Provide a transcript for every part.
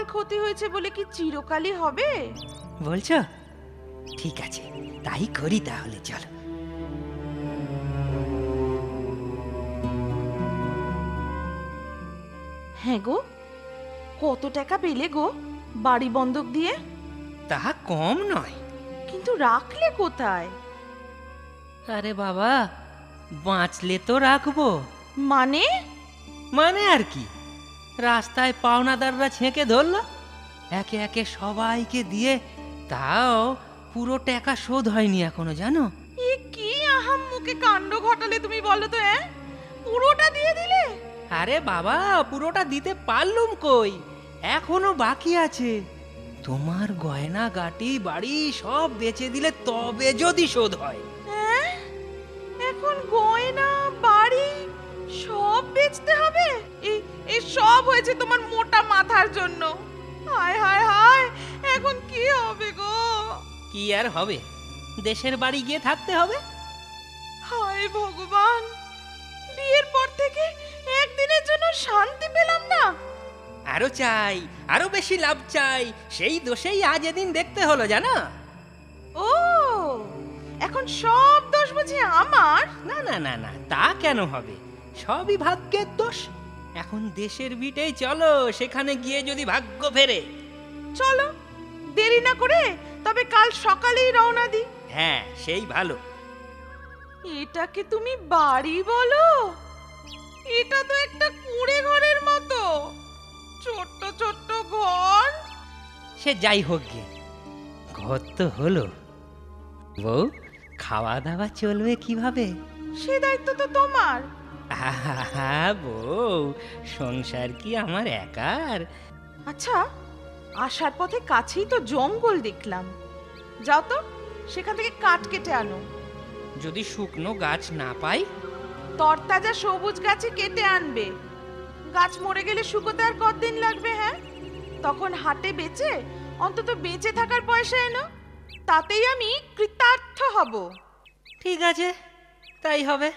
কাল ক্ষতি হয়েছে বলে কি চিরকালই হবে? বলছো? ঠিক আছে, তাই করি তাহলে, চলো। হ্যাঁ গো, কত টাকা পেলে গো বাড়ি বন্ধক দিয়ে? তা কম নয়। কিন্তু রাখলে কোথায়? আরে বাবা, বাঁচলে তো রাখবো। মানে? মানে আর কি, রাস্তায় পাওনাদাররা ছেঁকে ধরলো, একে একে সবাইকে দিয়ে, তাও পুরো টাকা শোধ হয়নি এখনো, জানো? এ কি আহাম্মকে কাণ্ড ঘটালে তুমি, বলো তো? পুরোটা দিয়ে দিলে? আরে বাবা, পুরোটা দিতে পারলুম কই, এখনো বাকি আছে। তোমার গয়না গাটি বাড়ি সব বেচে দিলে তবে যদি শোধ হয়। এখন গয়না বাড়ি সব বেচতে হবে? এই সব হয়েছে তোমার মোটা মাথার জন্য। হায় হায় হায়, এখন কি হবে গো? কি আর হবে, দেশের বাড়ি গিয়ে থাকতে হবে। হায় ভগবান, বিয়ের পর থেকে একদিনের জন্য শান্তি পেলাম না। আরো চাই, আরো বেশি লাভ চাই, সেই দোষেই আজ এদিন দেখতে হলো, জানো? ও, এখন সব দোষ বুঝি আমার? না না না না, তা কেন হবে, সবই ভাগ্যের দোষ। এখন দেশের ভিটেই চলো, সেখানে গিয়ে যদি ভাগ্য ফেরে। চলো, দেরি না করে তবে কাল সকালেই রওনা দিই। হ্যাঁ, সেই ভালো। এটাকে তুমি বাড়ি বলো? এটা তো একটা কুঁড়ে ঘরের মতো, ছোট্ট ছোট্ট ঘর। সে যাই হোক গে, ঘর তো হলো, বউ খাওয়া দাওয়া চলবে কিভাবে? সে দায়িত্ব তো তোমার। আহা বউ, সংসার কি আমার একার? আচ্ছা, আসার পথে কাছেই তো জঙ্গল দেখলাম, যাও তো সেখান থেকে কাঠ কেটে আনো। যদি শুকনো গাছ না পাই? তরতাজা সবুজ গাছে কেটে আনবে। গাছ মরে গেলে শুকোতে আর কতদিন লাগবে? হ্যাঁ, তখন হাটে বেচে অন্তত বেঁচে থাকার পয়সা এনো, তাতেই আমি কৃতার্থ হব। ঠিক আছে, তাই হবে।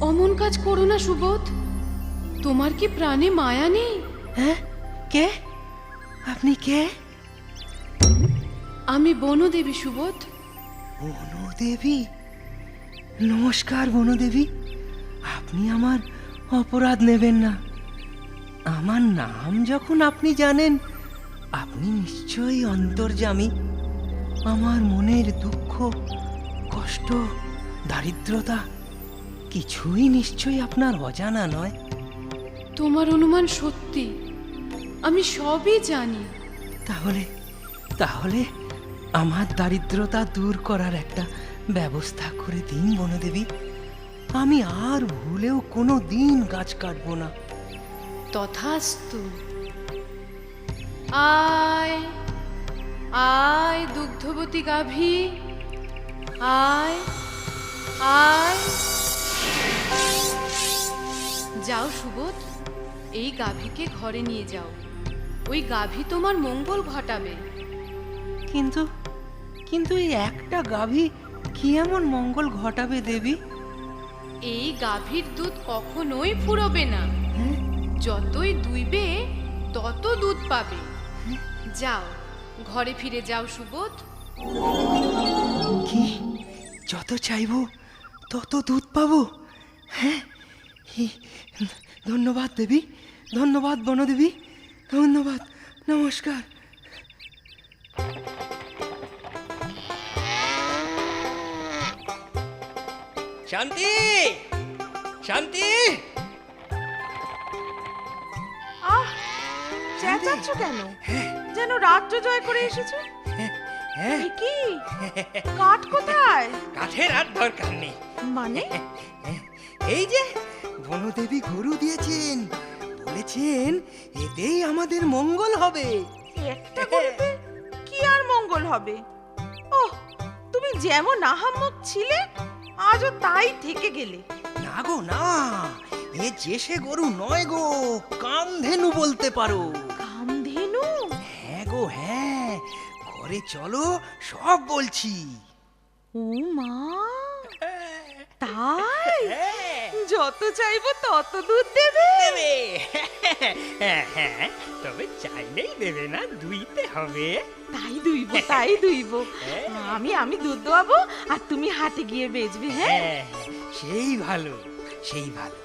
অমন কাজ করো না সুবোধ, তোমার কি প্রাণে মায়া নেই? হ্যাঁ, কে আপনি? কে? আমি বনদেবী সুবোধ। বনদেবী? নমস্কার বনদেবী, আপনি আমার অপরাধ নেবেন না। আমার নাম যখন আপনি জানেন, আপনি নিশ্চয়ই অন্তর্যামী। আমার মনের দুঃখ, কষ্ট, দারিদ্রতা কিছুই নিশ্চয়ই আপনার অজানা নয়। তোমার অনুমান সত্যি, আমি সবই জানি। তাহলে তাহলে আমার দারিদ্রতা দূর করার একটা ব্যবস্থা করে দিন বনদেবী। আমি আর ভুলেও কোনো দিন গাছ কাটবো না। তথাস্তু। আয় আয় দুগ্ধবতী গাভী, আয় আয়। যাও সুবোধ, এই গাভীকে ঘরে নিয়ে যাও, ওই গাভী তোমার মঙ্গল ঘটাবে। কিন্তু কিন্তু এই একটা গাভী কি এমন মঙ্গল ঘটাবে দেবী? এই গাভীর দুধ কখনোই ফুরোবে না, যতই দুইবে তত দুধ পাবে। যাও, ঘরে ফিরে যাও সুবোধ। কি, যত চাইবো তত দুধ পাবো? হ্যাঁ, ধন্যবাদ দেবী, ধন্যবাদ বনদেবী, ধন্যবাদ, নমস্কার। শান্তি, শান্তি! আহ, চেঁচাচ্ছ কেন? যেন রাজ্য জয় করে এসেছো। হ্যাঁ, এ কি, কাঠ কোথায়? কাঠের আর দরকার নেই। মানে? এই যে বনদেবী গরু দিয়েছেন, বলেছেন এতেই আমাদের মঙ্গল হবে। একটা গরুতে কি আর মঙ্গল হবে? ওহ, তুমি যেমন আহাম্মক ছিলে আজও তাই থেকে গেলে। না গো না, এ যে সে গরু নয় গো, কামধেনু বলতে পারো। কামধেনু? হ্যাঁ গো হ্যাঁ, ঘরে চলো, সব বলছি। ও মা, তাই? যত চাইবো তত দুধ দেবে? দেবে। হ্যাঁ, তবে চাইলেই দেবে না, দুইতে হবে। তাই দুইব, তাই দুইব। আমি দুধ দোয়াবো আর তুমি হাটে গিয়ে বেচবে। হ্যাঁ, হ্যাঁ, সেই ভালো, সেই ভালো।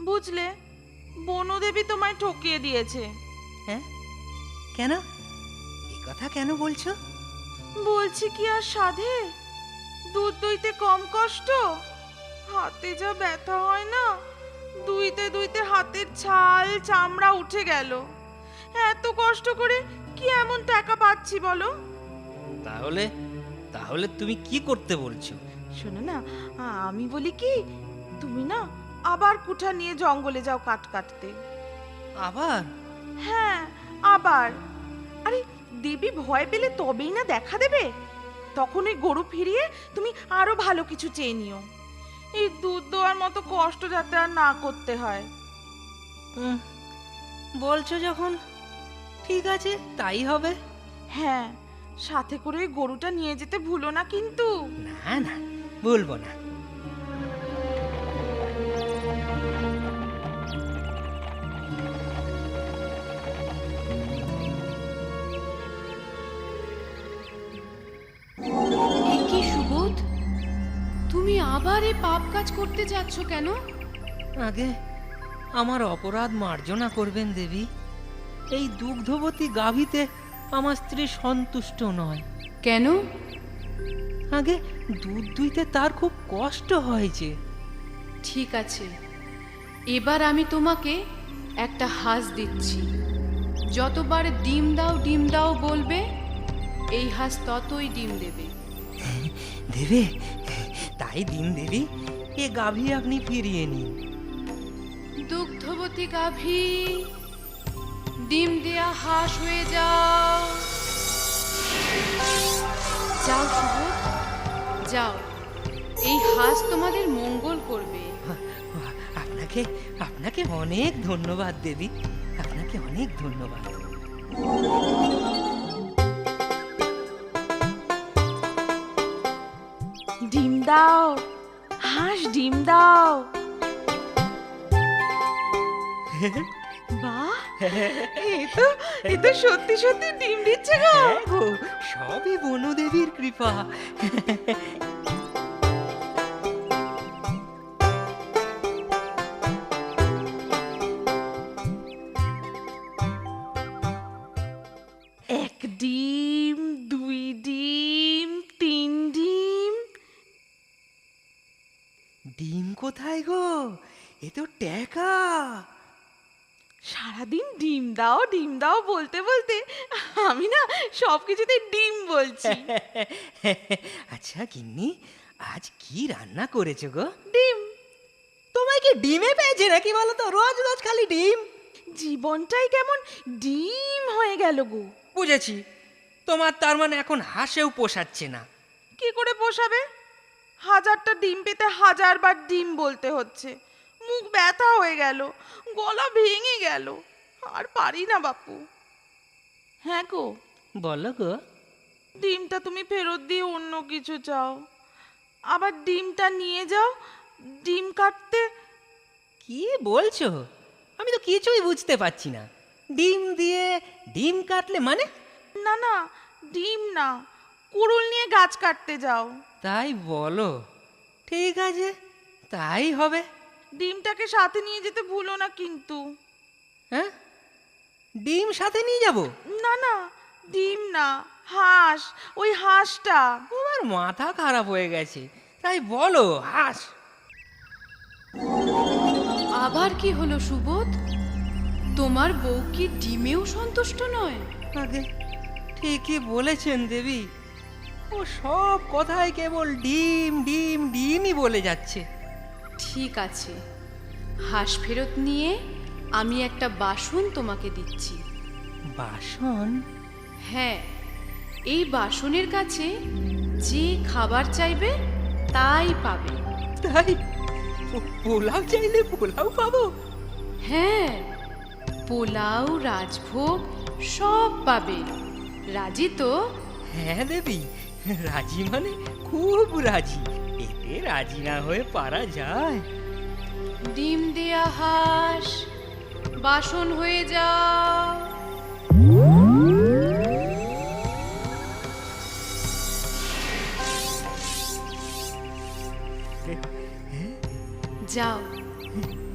বুঝলে, বনদেবী তোমায় ঠকিয়ে দিয়েছে। হ্যাঁ, কেন? এ কথা কেন বলছো? বলছি কি আর সাধে? দুধ দুইতে কম কষ্ট? হাতে যা ব্যথা হয় না, দুইতে দুইতে হাতের ছাল চামড়া উঠে গেল। এত কষ্ট করে কি এমন টাকা পাচ্ছি বলো? তাহলে তাহলে তুমি কি করতে বলছো? শোনো না, আমি বলি কি, তুমি না আবার কুঠা নিয়ে জঙ্গলে যাও কাঠ কাটতে। আবার? হ্যাঁ, আবার। আরে দেবী ভয় পেলে তবেই না দেখা দেবে। তখন ওই গরু ফিরিয়ে তুমি আরো ভালো কিছু চেয়ে নিও। এই দুধ দেওয়ার মতো কষ্ট যাতে আর না করতে হয়। বলছো যখন, ঠিক আছে, তাই হবে। হ্যাঁ, সাথে করে ওই গরুটা নিয়ে যেতে ভুলো না কিন্তু। না না, বলবো না। এ কি সুবোধ, তুমি আবার এই পাপ কাজ করতে যাচ্ছ কেন? আগে আমার অপরাধ মার্জনা করবেন দেবী। এই দুগ্ধবতী গাভীতে আমার স্ত্রী সন্তুষ্ট নয়। কেন? আগে দুধ দুইতে তার খুব কষ্ট হয় যে। ঠিক আছে, এবার আমি তোমাকে একটা হাঁস দিচ্ছি। যতবার ডিম দাও বলবে, এই হাঁস ততই ডিম দেবে। দেবে? তাই দিন দেবী, এ গাভী আপনি ফিরিয়ে নিন। দুগ্ধবতী গাভী, ডিম দেয়া হাঁস হয়ে যাও। যাও সুবোধ, যাও। এই হাঁস তোমাদের মঙ্গল করবে। আপনাকে আপনাকে অনেক ধন্যবাদ দেবী, আপনাকে অনেক ধন্যবাদ। ডিম দাও হাঁস, ডিম দাও। বাহ, এ তো সত্যি সত্যি ডিম দিচ্ছে গো। হ্যাঁ গো, সবই বনদেবীর কৃপা। এক ডিম, দুই ডিম, তিন ডিম। ডিম কোথায় গো? এ তো ট্যাকা। সারাদিন ডিম দাও বলতে বলতে আমি না সবকিছুতে ডিম বলছি। আচ্ছা গিন্নি, আজ কি রান্না করেছো গো? ডিম। তোমায় কি ডিমে পেয়েছে নাকি বলো তো? রোজ রোজ খালি ডিম। জীবনটাই কেমন ডিম হয়ে গেল গো। বুঝেছি, তোমার তার মানে এখন হাঁসেও পোষাচ্ছে না। কি করে পোষাবে? 1000টা ডিম পেতে 1000বার ডিম বলতে হচ্ছে। মুখ ব্যথা হয়ে গেল, গলা ভেঙে গেল, আর পারি না বাপু। হ্যাঁ গো, বলো গো। ডিমটা তুমি ফেরত দিয়ে অন্য কিছু চাও। আবার ডিমটা নিয়ে যাও ডিম কাটতে। কি বলছো? আমি তো কিছুই বুঝতে পারছি না। ডিম দিয়ে ডিম কাটলে মানে? না না, ডিম না, কুড়ুল নিয়ে গাছ কাটতে যাও। তাই বলো? ঠিক আছে, তাই হবে। ডিমটাকে সাথে নিয়ে যেতে ভুলো না কিন্তু। হ্যাঁ, ডিম সাথে নিয়ে যাব? না না, ডিম না, হাঁস, ওই হাঁসটা। তোমার মাথা খারাপ হয়ে গেছে, তাই বলো হাঁস। আবার কি হলো সুবোধ? তোমার বউ কি ডিমেও সন্তুষ্ট নয়? আগে ঠিকই বলেছেন দেবী, ও সব কথাই কেবল ডিম ডিম ডিমই বলে যাচ্ছে। ঠিক আছে, হাঁস ফেরত নিয়ে আমি একটা বাসন তোমাকে দিচ্ছি। বাসন? হ্যাঁ, এই বাসনের কাছে যে খাবার চাইবে তাই পাবে। তাই? পোলাও চাইলে পোলাও পাবো? হ্যাঁ, পোলাও, রাজভোগ সব পাবে। রাজি তো? হ্যাঁ দেবী, রাজি মানে খুব রাজি। এতে রাজি না হয়ে পারা যায়? ডিম দেয়া হাঁস, বাসন হয়ে যাও। যাও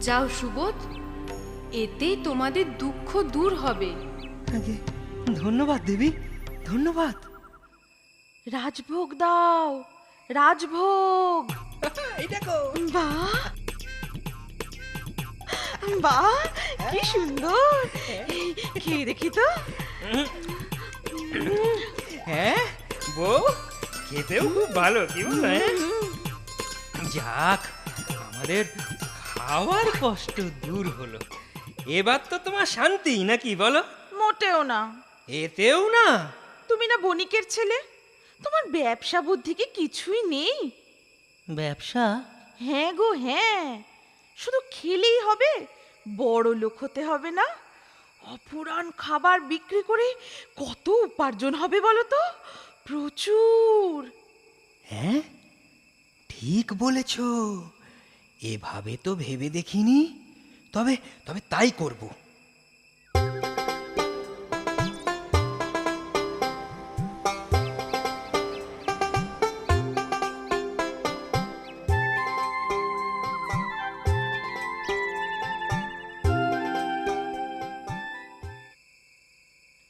যাও সুবোধ, এতেই তোমাদের দুঃখ দূর হবে। আগে ধন্যবাদ দেবী, ধন্যবাদ। রাজভোগ দাও, রাজভোগ। এই দেখো। বাহ বাহ, কি সুন্দর! খেয়ে দেখি তো। হ্যাঁ বউ, খেতেও খুব ভালো, কি বলো? যাক, আমাদের খাওয়ার কষ্ট দূর হলো। এবার তো তোমার শান্তি, নাকি বলো? মোটেও না। এতেও না? তুমি না বণিকের ছেলে, তোমার ব্যবসা বুদ্ধি কি কিছুই নেই? ব্যবসা? হ্যাঁ গো হ্যাঁ, শুধু খেলেই হবে, বড় লোক হতে হবে না? অপুরাণ খাবার বিক্রি করে কত উপার্জন হবে বলো তো? প্রচুর। হ্যাঁ, ঠিক বলেছ। এভাবে তো ভেবে দেখিনি। তবে তবে তাই করব।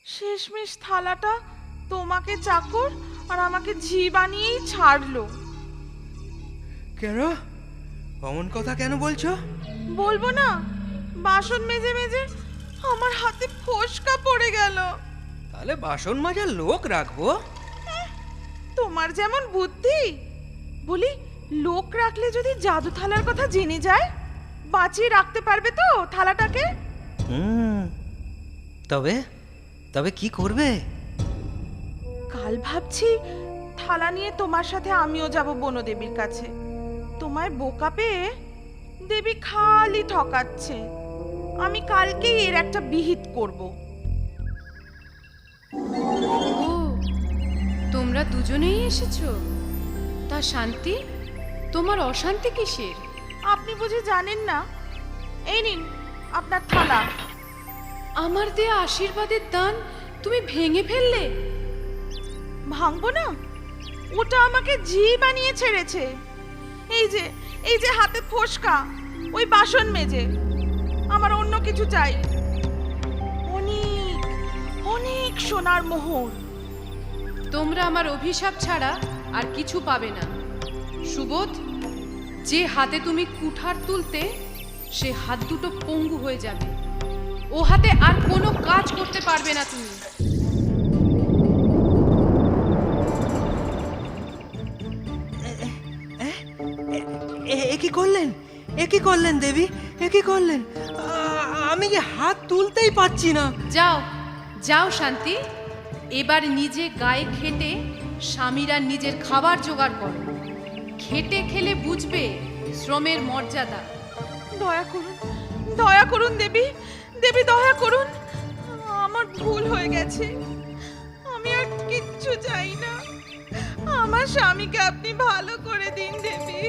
শেষমেশ থালাটা তোমাকে চাকর আর আমাকে ঝি বানিয়েই ছাড়লো। কেন? অমন কথা কেন বলছো? বলবো না, বাসন মেজে মেজে আমার হাতে ফোসকা পড়ে গেল। তাহলে বাসন মাজার লোক রাখবো। তোমার যেমন বুদ্ধি, বলি লোক রাখলে যদি জাদু থালার কথা জেনে যায়, বাঁচিয়ে রাখতে পারবে তো থালাটাকে? তবে তবে কি করবে? কাল ভাবছি থালা নিয়ে তোমার সাথে আমিও যাব বনদেবীর কাছে। তোমায় বোকা পেয়ে দেবী খালি ঠকাচ্ছে। আমি কালকেই এর একটা বিহিত করব। ও, তোমরা দুজনেই এসেছো? তা শান্তি, তোমার অশান্তি কিসের? আপনি বুঝি জানেন না? এই নিন আপনার থালা। আমার দেয়া আশীর্বাদের দান তুমি ভেঙে ফেললে? ভাঙবো না, ওটা আমাকে ঝি বানিয়ে ছেড়েছে। এই যে হাতে ফোসকা, ওই বাসন মেজে। আমার অন্য কিছু চাই, অনেক অনেক সোনার মোহর। তোমরা আমার অভিশাপ ছাড়া আর কিছু পাবে না। সুবোধ, যে হাতে তুমি কুঠার তুলতে, সে হাত দুটো পঙ্গু হয়ে যাবে। ও হাতে আর কোনো কাজ করতে পারবে না তুমি। এ কি করলেন? এ কি করলেন দেবী? এ কি করলেন? আমি যে হাত তুলতেই পারছি না। যাও যাও শান্তি, এবার নিজে গায়ে খেটে স্বামীরা নিজের খাবার জোগাড় করো। খেটে খেলে বুঝবে শ্রমের মর্যাদা। দয়া করুন দেবী, দেবী দয়া করুন। আমার ভুল হয়ে গেছে, আমি আর কিচ্ছু চাই না। আমার স্বামীকে আপনি ভালো করে দিন দেবী,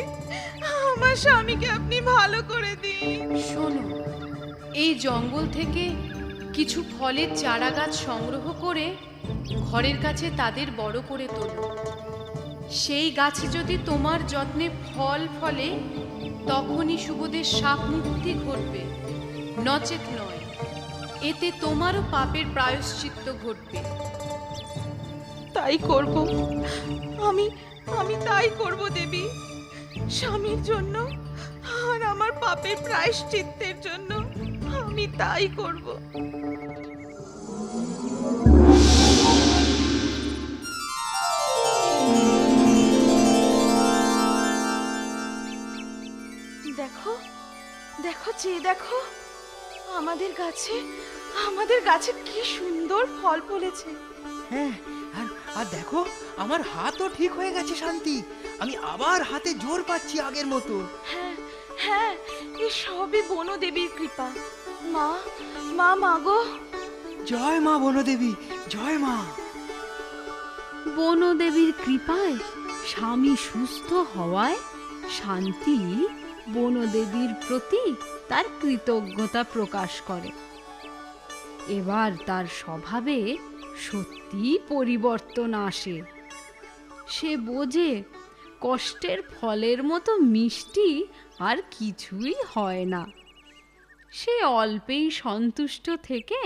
আমার স্বামীকে আপনি ভালো করে দিন। শোনো, এই জঙ্গল থেকে কিছু ফলের চারা গাছ সংগ্রহ করে ঘরের কাছে তাদের বড় করে তোলো। সেই গাছে যদি তোমার যত্নে ফল ফলে, তখনই সুবোধের শাপ মুক্তি ঘটবে, নচেত নয়। এতে তোমারও পাপের প্রায়শ্চিত্ত ঘটবে। তাই করব, আমি তাই করব দেবী, স্বামীর জন্য আর আমার পাপের প্রায়শ্চিত্তের জন্য আমি তাই করব। চেয়ে দেখো, আমাদের গাছে আমাদের গাছে কি সুন্দর ফল ফলেছে। হ্যাঁ, আর আর দেখো, আমার হাতও ঠিক হয়ে গেছে শান্তি। আমি আবার হাতে জোর পাচ্ছি আগের মতো। হ্যাঁ হ্যাঁ, এ সবই বনদেবীর কৃপা। মা মা মাগো, জয় মা বনদেবী, জয় মা। বনদেবীর কৃপায় স্বামী সুস্থ হওয়ায় শান্তি বনদেবীর প্রতি তার কৃতজ্ঞতা প্রকাশ করে। এবার তার স্বভাবে সত্যি পরিবর্তন আসে। সে বোঝে কষ্টের ফলের মতো মিষ্টি আর কিছুই হয় না। সে অল্পেই সন্তুষ্ট থেকে